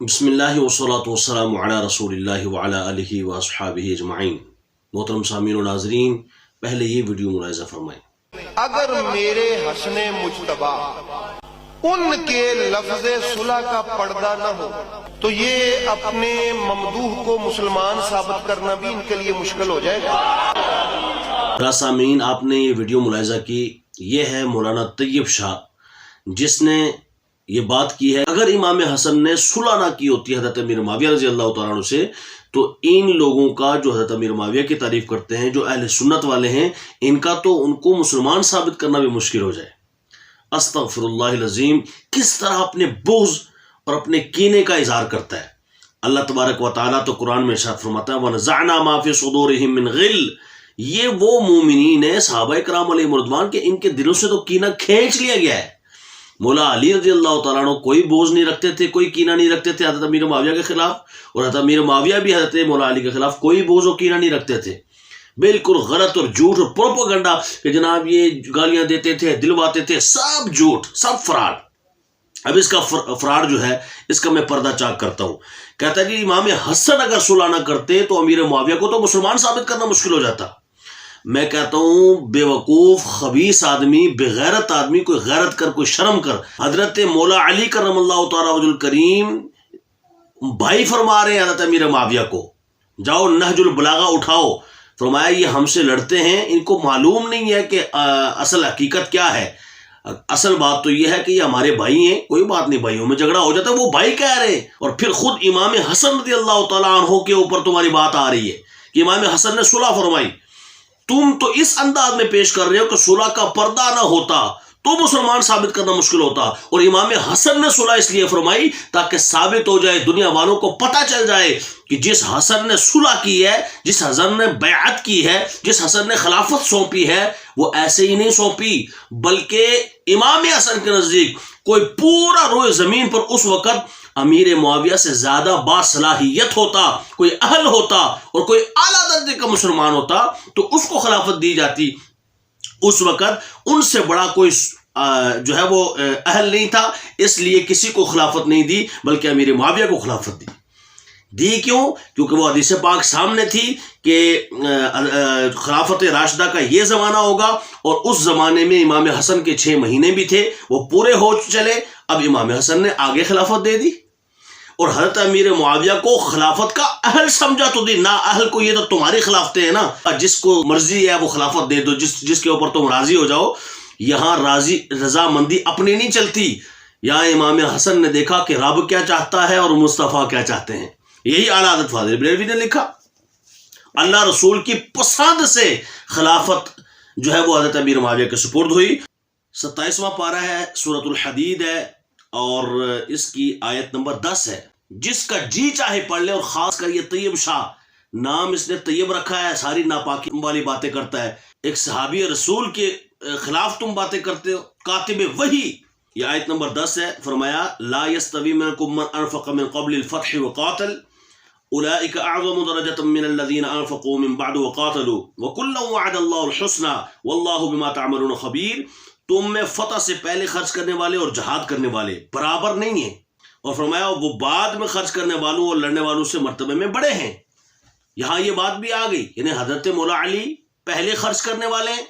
بسم اللہ والصلاۃ والسلام علی رسول اللہ وعلی آلہ واصحابہ اجمعین۔ محترم سامعین و ناظرین، پہلے یہ ویڈیو ملاحظہ فرمائیں۔ اگر میرے حسن مجتبی ان کے لفظ صلح کا پردہ نہ ہو تو یہ اپنے ممدوح کو مسلمان ثابت کرنا بھی ان کے لیے مشکل ہو جائے گا۔ سامعین، آپ نے یہ ویڈیو ملاحظہ کی، یہ ہے مولانا طیب شاہ جس نے یہ بات کی ہے اگر امام حسن نے صلح نہ کی ہوتی حضرت امیر معاویہ رضی اللہ تعالیٰ عنہ سے تو ان لوگوں کا جو حضرت امیر معاویہ کی تعریف کرتے ہیں، جو اہل سنت والے ہیں، ان کا تو ان کو مسلمان ثابت کرنا بھی مشکل ہو جائے۔ استغفر اللہ العظیم، کس طرح اپنے بغض اور اپنے کینے کا اظہار کرتا ہے۔ اللہ تبارک و تعالیٰ تو قرآن میں ارشاد فرماتا ہے وَنَزَعْنَا مَا فِي صُدُورِهِم مِّن غِلٍّ، یہ وہ مومنین ہیں صحابہ کرام علیہ رضوان کہ ان کے دلوں سے تو کینہ کھینچ لیا گیا ہے۔ مولا علی رضی اللہ تعالیٰ عنہ کوئی بوجھ نہیں رکھتے تھے، کوئی کینہ نہیں رکھتے تھے حضرت امیر معاویہ کے خلاف، اور حضرت امیر معاویہ بھی حضرت مولا علی کے خلاف کوئی بوجھ و کینہ نہیں رکھتے تھے۔ بالکل غلط اور جھوٹ اور پروپیگنڈا کہ جناب یہ گالیاں دیتے تھے، دلواتے تھے، سب جھوٹ، سب فراڈ۔ اب اس کا فراڈ جو ہے اس کا میں پردہ چاک کرتا ہوں۔ کہتا ہے کہ امام حسن اگر صلح نہ کرتے تو امیر معاویہ کو تو مسلمان ثابت کرنا مشکل ہو جاتا۔ میں کہتا ہوں بے وقوف خبیث آدمی، بغیرت آدمی، کوئی غیرت کر، کوئی شرم کر۔ حضرت مولا علی کرم اللہ تعالیٰ وجہ الکریم بھائی فرما رہے ہیں حضرت امیر معاویہ کو، جاؤ نہج البلاغہ اٹھاؤ، فرمایا یہ ہم سے لڑتے ہیں، ان کو معلوم نہیں ہے کہ اصل حقیقت کیا ہے۔ اصل بات تو یہ ہے کہ یہ ہمارے بھائی ہیں، کوئی بات نہیں، بھائیوں میں جھگڑا ہو جاتا ہے، وہ بھائی کہہ رہے ہیں، اور پھر خود امام حسن رضی اللہ تعالیٰ عنہ کے اوپر تمہاری بات آ رہی ہے کہ امام حسن نے صلح فرمائی۔ تم تو اس انداز میں پیش کر رہے ہو کہ صلح کا پردہ نہ ہوتا تو مسلمان ثابت کرنا مشکل ہوتا، اور امام حسن نے صلح اس لیے فرمائی تاکہ ثابت ہو جائے، دنیا والوں کو پتہ چل جائے کہ جس حسن نے صلح کی ہے، جس حسن نے بیعت کی ہے، جس حسن نے خلافت سونپی ہے، وہ ایسے ہی نہیں سونپی، بلکہ امام حسن کے نزدیک کوئی پورا روئے زمین پر اس وقت امیر معاویہ سے زیادہ باصلاحیت ہوتا، کوئی اہل ہوتا اور کوئی اعلیٰ درجے کا مسلمان ہوتا تو اس کو خلافت دی جاتی۔ اس وقت ان سے بڑا کوئی جو ہے وہ اہل نہیں تھا، اس لیے کسی کو خلافت نہیں دی، بلکہ امیر معاویہ کو خلافت دی۔ کیوں؟ کیونکہ وہ حدیث پاک سامنے تھی کہ خلافت راشدہ کا یہ زمانہ ہوگا، اور اس زمانے میں امام حسن کے 6 مہینے بھی تھے، وہ پورے ہو چلے۔ اب امام حسن نے آگے خلافت دے دی، اور حضرت امیر معاویہ کو خلافت کا اہل سمجھا تو دی، نا اہل کو یہ تو تمہاری خلافتیں ہیں نا، جس کو مرضی ہے وہ خلافت دے دو، جس کے اوپر تم راضی ہو جاؤ۔ یہاں رضامندی اپنی نہیں چلتی، یہاں امام حسن نے دیکھا کہ رب کیا چاہتا ہے اور مصطفیٰ کیا چاہتے ہیں، یہی اعلیٰ حضرت فاضل بریلوی نے لکھا۔ اللہ رسول کی پسند سے خلافت جو ہے وہ حضرت امیر معاویہ کے سپرد ہوئی۔ 27واں پارہ ہے، سورۃ الحدید ہے، اور اس کی آیت نمبر 10 ہے۔ جس کا جی چاہے پڑھ لے، اور خاص کر یہ طیب شاہ، نام اس نے طیب رکھا ہے، ساری ناپاکی والی باتیں کرتا ہے، ایک صحابی رسول کے خلاف تم باتیں کرتے ہو، کاتب وحی۔ یہ آیت نمبر 10 ہے، فرمایا لا يستوی منکم من انفق من قبل الفتح وقاتل اولئک اعظم درجة من الذین انفقوا من بعد وقاتلوا وکلا وعد اللہ الحسنى واللہ بما تعملون خبیر۔ تم میں فتح سے پہلے خرچ کرنے والے اور جہاد کرنے والے برابر نہیں ہیں، اور فرمایا وہ بعد میں خرچ کرنے والوں اور لڑنے والوں سے مرتبے میں بڑے ہیں۔ یہاں یہ بات بھی آ گئی، یعنی حضرت مولا علی پہلے خرچ کرنے والے ہیں،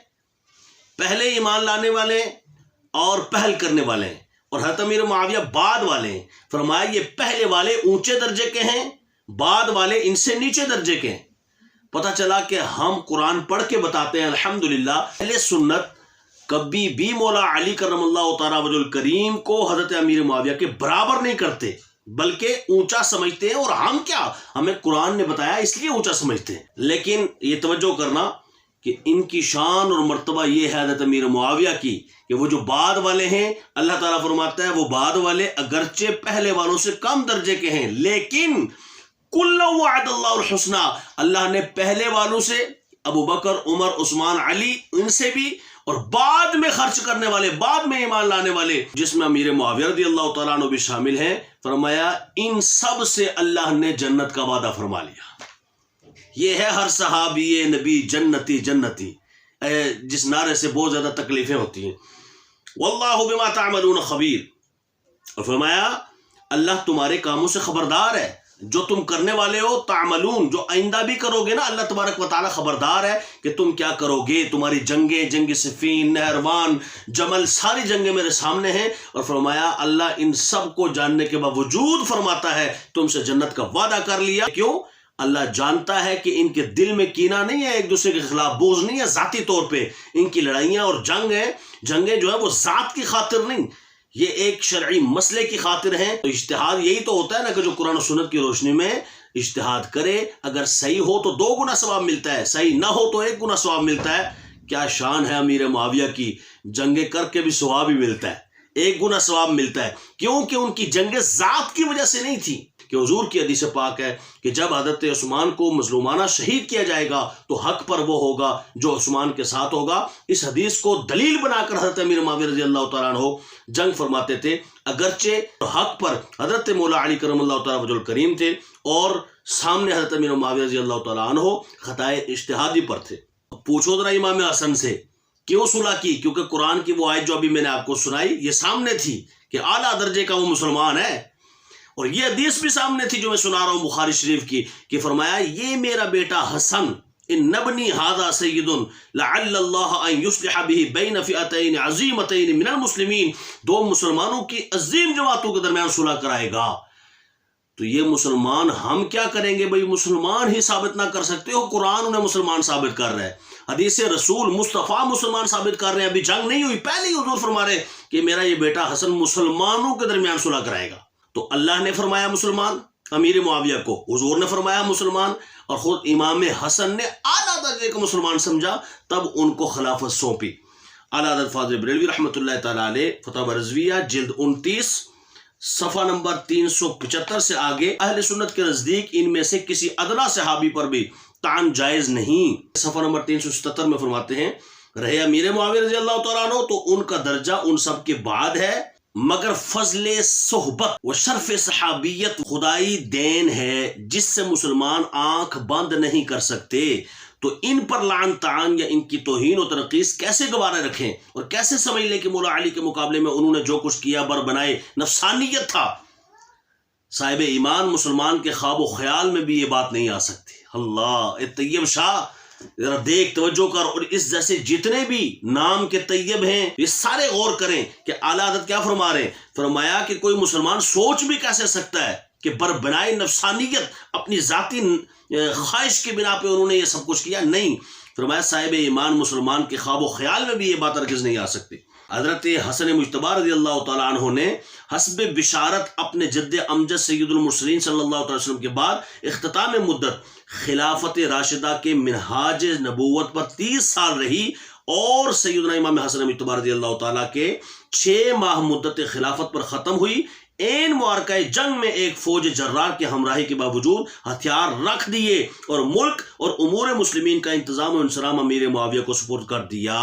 پہلے ایمان لانے والے ہیں اور پہل کرنے والے ہیں، اور حضرت امیر معاویہ بعد والے ہیں۔ فرمایا یہ پہلے والے اونچے درجے کے ہیں، بعد والے ان سے نیچے درجے کے ہیں۔ پتہ چلا کہ ہم قرآن پڑھ کے بتاتے ہیں الحمدللہ اہل سنت کبھی بھی مولا علی کرم اللہ تعالیٰ وجہ الکریم کو حضرت امیر معاویہ کے برابر نہیں کرتے، بلکہ اونچا سمجھتے ہیں، اور ہم کیا، ہمیں قرآن نے بتایا اس لیے اونچا سمجھتے ہیں۔ لیکن یہ توجہ کرنا کہ ان کی شان اور مرتبہ یہ ہے حضرت امیر معاویہ کی کہ وہ جو بعد والے ہیں، اللہ تعالیٰ فرماتا ہے وہ بعد والے اگرچہ پہلے والوں سے کم درجے کے ہیں، لیکن کل وعد اللہ الحسنى، اللہ نے پہلے والوں سے ابو بکر، عمر، عثمان، علی، ان سے بھی، اور بعد میں خرچ کرنے والے، بعد میں ایمان لانے والے، جس میں امیر معاویہ رضی اللہ تعالیٰ عنہ بھی شامل ہیں، فرمایا ان سب سے اللہ نے جنت کا وعدہ فرما لیا۔ یہ ہے ہر صحابی نبی جنتی جنتی، جس نعرے سے بہت زیادہ تکلیفیں ہوتی ہیں۔ واللہ بما تعملون خبیر، اور فرمایا اللہ تمہارے کاموں سے خبردار ہے، جو تم کرنے والے ہو تعملون، جو آئندہ بھی کرو گے نا، اللہ تبارک و تعالیٰ خبردار ہے کہ تم کیا کرو گے. تمہاری جنگیں، جنگ صفین، نہروان، جمل، ساری جنگیں میرے سامنے ہیں. اور فرمایا اللہ ان سب کو جاننے کے باوجود فرماتا ہے تم سے جنت کا وعدہ کر لیا. کیوں؟ اللہ جانتا ہے کہ ان کے دل میں کینہ نہیں ہے، ایک دوسرے کے خلاف بغض نہیں ہے ذاتی طور پہ. ان کی لڑائیاں اور جنگیں جو ہے وہ ذات کی خاطر نہیں، یہ ایک شرعی مسئلے کی خاطر ہیں. تو اجتہاد یہی تو ہوتا ہے نا کہ جو قرآن و سنت کی روشنی میں اجتہاد کرے، اگر صحیح ہو تو 2 گنا ثواب ملتا ہے، صحیح نہ ہو تو 1 گنا ثواب ملتا ہے. کیا شان ہے امیر معاویہ کی، جنگیں کر کے بھی ثواب ہی ملتا ہے، 1 گنا ثواب ملتا ہے. کیونکہ ان کی جنگیں ذات کی وجہ سے نہیں تھی. کہ حضور کی حدیث پاک ہے کہ جب حضرت عثمان کو مظلومانہ شہید کیا جائے گا تو حق پر وہ ہوگا جو عثمان کے ساتھ ہوگا. اس حدیث کو دلیل بنا کر حضرت امیر معاویہ رضی اللہ تعالیٰ عنہ جنگ فرماتے تھے، اگرچہ حق پر حضرت مولا علی کرم اللہ تعالیٰ وجہ الکریم تھے اور سامنے حضرت امیر معاویہ رضی اللہ تعالیٰ عنہ خطائے اجتہادی پر تھے. پوچھو ذرا امام حسن سے کیوں صلح کی؟ کیونکہ قرآن کی وہ آیت جو ابھی میں نے آپ کو سنائی یہ سامنے تھی کہ اعلیٰ درجے کا وہ مسلمان ہے، اور یہ حدیث بھی سامنے تھی جو میں سنا رہا ہوں بخاری شریف کی، کہ فرمایا یہ میرا بیٹا حسن ان ابنی ھذا سید لعل اللہ ان یصلح به بین فئتین عظیمتین من المسلمین، 2 مسلمانوں کی عظیم جماعتوں کے درمیان صلح کرائے گا. تو یہ مسلمان ہم کیا کریں گے بھائی؟ مسلمان ہی ثابت نہ کر سکتے ہو، قرآن انہیں مسلمان ثابت کر رہا ہے، حدیث رسول مصطفیٰ مسلمان ثابت کر رہے ہیں. ابھی جنگ نہیں ہوئی، پہلے ہی حضور فرما رہے کہ میرا یہ بیٹا حسن مسلمانوں کے درمیان صلح کرائے گا. تو اللہ نے فرمایا مسلمان امیر معاویہ کو، حضور نے فرمایا مسلمان، اور خود امام حسن نے اعلیٰ درجے کا مسلمان سمجھا، تب ان کو خلافت سونپی. اعلیٰ حضرت فاضل بریلوی رحمۃ اللہ تعالیٰ علیہ فتاوی رضویہ جلد 29 صفحہ نمبر 375 سے آگے، اہل سنت کے نزدیک ان میں سے کسی ادنا صحابی پر بھی طعن جائز نہیں. صفحہ نمبر 377 میں فرماتے ہیں رہے امیر معاویہ رضی اللہ تعالیٰ عنہ تو ان کا درجہ ان سب کے بعد ہے، مگر فضل صحبت و شرف صحابیت خدائی دین ہے جس سے مسلمان آنکھ بند نہیں کر سکتے. تو ان پر لعن طعن یا ان کی توہین و تنقیص کیسے گوارا رکھیں اور کیسے سمجھ لیں کہ مولا علی کے مقابلے میں انہوں نے جو کچھ کیا بر بنائے نفسانیت تھا. صاحب ایمان مسلمان کے خواب و خیال میں بھی یہ بات نہیں آ سکتی. اللہ طیب شاہ ذرا دیکھ، توجہ کر، اور اس جیسے جتنے بھی نام کے طیب ہیں یہ سارے غور کریں کہ اعلیٰ حضرت کیا فرما رہے ہیں. فرمایا کہ کوئی مسلمان سوچ بھی کیسے سکتا ہے کہ بر بنائے نفسانیت اپنی ذاتی خواہش کی بنا پہ انہوں نے یہ سب کچھ کیا؟ نہیں. فرمایا صاحب ایمان مسلمان کے خواب و خیال میں بھی یہ بات ہرگز نہیں آ سکتی. حضرت حسن مجتبی رضی اللہ تعالیٰ عنہ نے حسب بشارت اپنے جد امجد سید المرسلین صلی اللہ علیہ وسلم کے بعد اختتام مدت خلافت راشدہ کے منہاج نبوت پر 30 سال رہی، اور سیدنا امام حسن مجتبی رضی اللہ تعالیٰ کے 6 ماہ مدت خلافت پر ختم ہوئی. این معرکہ جنگ میں ایک فوج جرار کے ہمراہی کے باوجود ہتھیار رکھ دیے اور ملک اور امور مسلمین کا انتظام و انصرام امیر معاویہ کو سپرد کر دیا.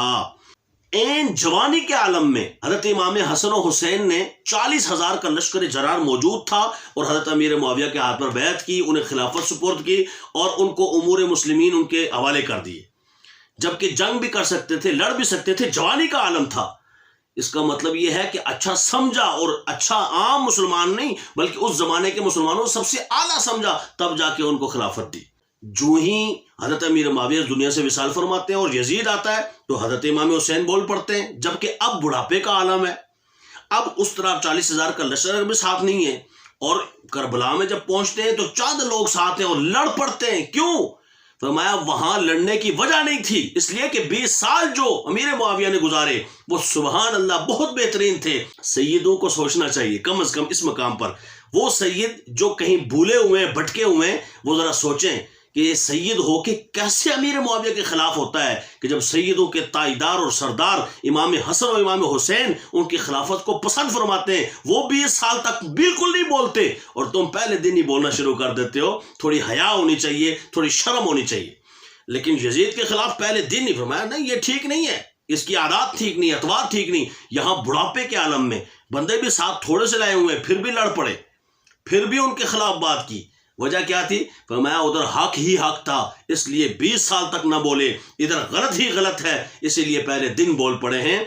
این جوانی کے عالم میں حضرت امام حسن و حسین نے 40,000 کا لشکر جرار موجود تھا اور حضرت امیر معاویہ کے ہاتھ پر بیعت کی، انہیں خلافت سپرد کی اور ان کو امور مسلمین ان کے حوالے کر دیے، جبکہ جنگ بھی کر سکتے تھے، لڑ بھی سکتے تھے، جوانی کا عالم تھا. اس کا مطلب یہ ہے کہ اچھا سمجھا، اور اچھا عام مسلمان نہیں بلکہ اس زمانے کے مسلمانوں سب سے اعلیٰ سمجھا، تب جا کے ان کو خلافت دی. جو ہی حضرت امیر معاویہ دنیا سے وصال فرماتے ہیں اور یزید آتا ہے تو حضرت امام حسین بول پڑتے ہیں، جبکہ اب بڑھاپے کا عالم ہے، اب اس طرح 40,000 کا لشکر بھی ساتھ نہیں ہے، اور کربلا میں جب پہنچتے ہیں تو چند لوگ ساتھ ہیں اور لڑ پڑتے ہیں. کیوں؟ فرمایا وہاں لڑنے کی وجہ نہیں تھی، اس لیے کہ 20 سال جو امیر معاویہ نے گزارے وہ سبحان اللہ بہت بہترین تھے. سیدوں کو سوچنا چاہیے کم از کم اس مقام پر، وہ سید جو کہیں بھولے ہوئے ہیں، بھٹکے ہوئے ہیں، وہ ذرا سوچیں کہ یہ سید ہو کے کیسے امیر معاویہ کے خلاف ہوتا ہے، کہ جب سیدوں کے تائیدار اور سردار امام حسن اور امام حسین ان کی خلافت کو پسند فرماتے ہیں، وہ 20 سال تک بالکل نہیں بولتے اور تم پہلے دن ہی بولنا شروع کر دیتے ہو. تھوڑی حیا ہونی چاہیے، تھوڑی شرم ہونی چاہیے. لیکن یزید کے خلاف پہلے دن ہی فرمایا نہیں یہ ٹھیک نہیں ہے، اس کی عادات ٹھیک نہیں، اطوار ٹھیک نہیں. یہاں بڑھاپے کے عالم میں بندے بھی ساتھ تھوڑے سے لائے ہوئے پھر بھی لڑ پڑے، پھر بھی ان کے خلاف بات کی. وجہ کیا تھی؟ فرمایا ادھر حق ہی حق تھا، اس لیے 20 سال تک نہ بولے، ادھر غلط ہی غلط ہے، اسی لیے پہلے دن بول پڑے ہیں.